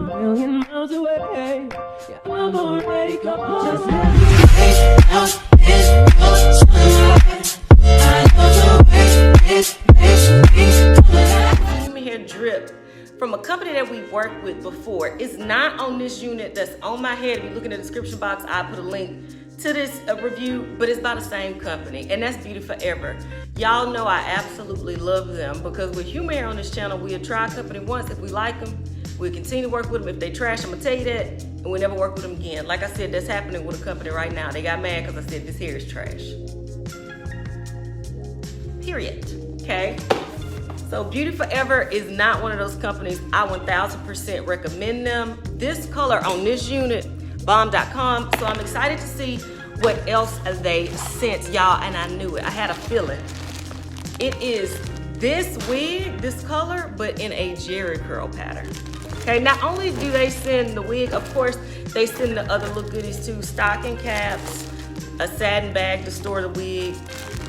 million miles away. Yeah, I'm already gone. Just let me out this I love the way it makes me come. Human hair drip from a company that we worked with before. It's not on this unit that's on my head. If you look in the description box, I put a link to this review, but it's by the same company, and that's Beauty Forever. Y'all know I absolutely love them because with human hair on this channel, we'll try a company once. If we like them, we'll continue to work with them. If they trash, I'm gonna tell you that, and we'll never work with them again. Like I said, that's happening with a company right now. They got mad because I said this hair is trash. Period. Okay? So Beauty Forever is not one of those companies. I 1000% recommend them. This color on this unit, bomb.com. So I'm excited to see what else they sent, y'all, and I knew it. I had a feeling. It is this wig, this color, but in a jerry curl pattern. Okay, not only do they send the wig, of course, they send the other little goodies too. Stocking caps, a satin bag to store the wig,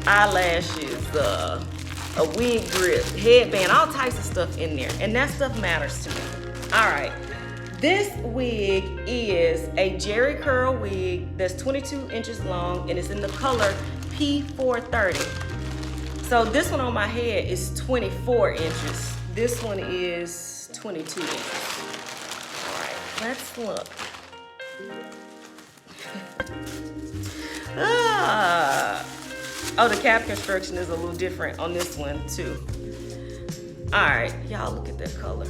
eyelashes, a wig grip, headband, all types of stuff in there. And that stuff matters to me. All right. This wig is a jerry curl wig that's 22 inches long and it's in the color P430. So this one on my head is 24 inches. This one is 22 inches. All right, let's look. Oh, the cap construction is a little different on this one too. All right, y'all look at that color.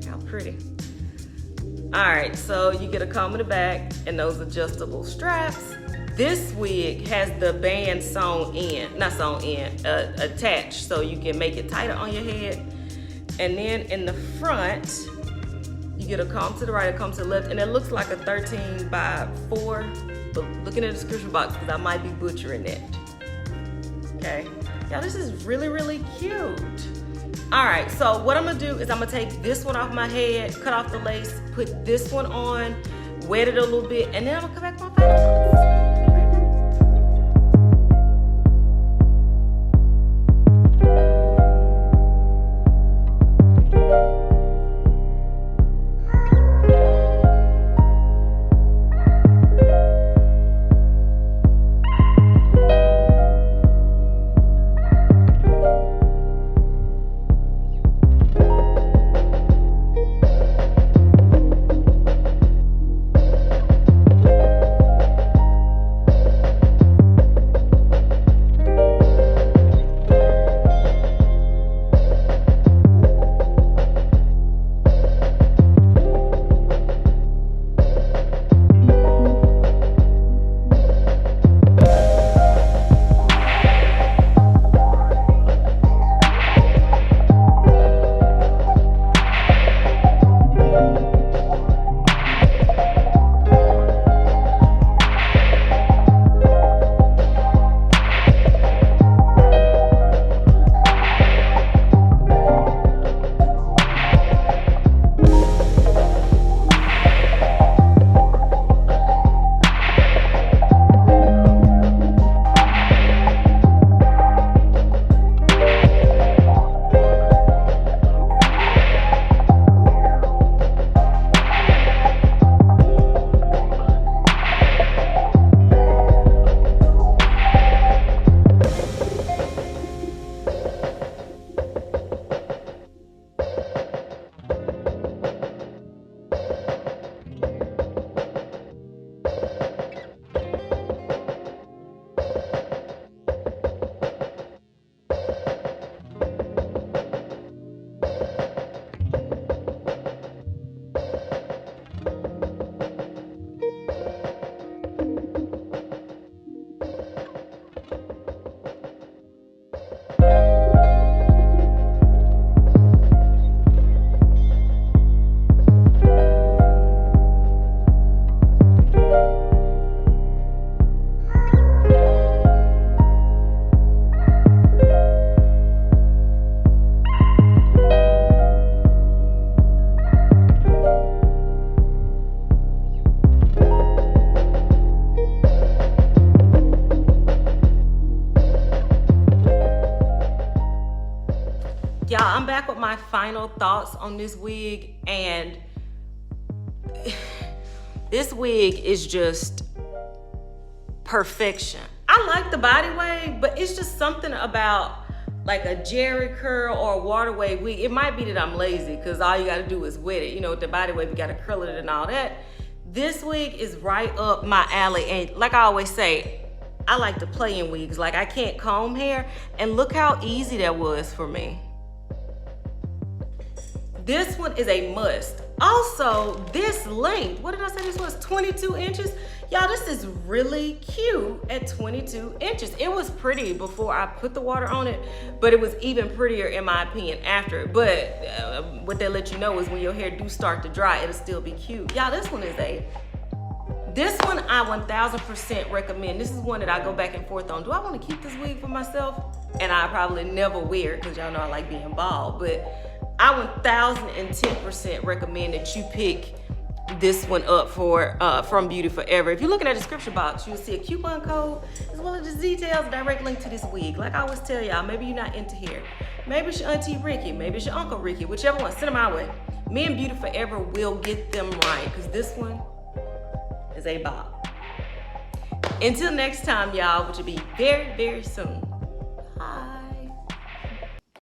How pretty. All right, so you get a comb in the back and those adjustable straps. This wig has the band sewn in, not sewn in, attached so you can make it tighter on your head. And then in the front, you get a comb to the right, a comb to the left, and it looks like a 13 by 4. But look in the description box because I might be butchering it. Okay, yeah, this is really, really cute. All right, so what I'm gonna do is I'm gonna take this one off my head, cut off the lace, put this one on, wet it a little bit, and then I'm gonna come back with my final thoughts. Y'all, I'm back with my final thoughts on this wig, and this wig is just perfection. I like the body wave, but it's just something about like a jerry curl or a water wave wig. It might be that I'm lazy because all you gotta do is wet it. You know, with the body wave, you gotta curl it and all that. This wig is right up my alley. And like I always say, I like to play in wigs. Like I can't comb hair, and look how easy that was for me. This one is a must. Also, this length, what did I say this was, 22 inches? Y'all, this is really cute at 22 inches. It was pretty before I put the water on it, but it was even prettier in my opinion after. But what they let you know is when your hair do start to dry, it'll still be cute. Y'all, this one I 1000% recommend. This is one that I go back and forth on. Do I want to keep this wig for myself? And I probably never wear it because y'all know I like being bald, but I 1010% recommend that you pick this one up for from Beauty Forever. If you look in the description box, you'll see a coupon code as well as the details, a direct link to this wig. Like I always tell y'all, maybe you're not into hair. Maybe it's your auntie Ricky, maybe it's your uncle Ricky, whichever one, send them my way. Me and Beauty Forever will get them right because this one is a bop. Until next time, y'all, which will be very, very soon.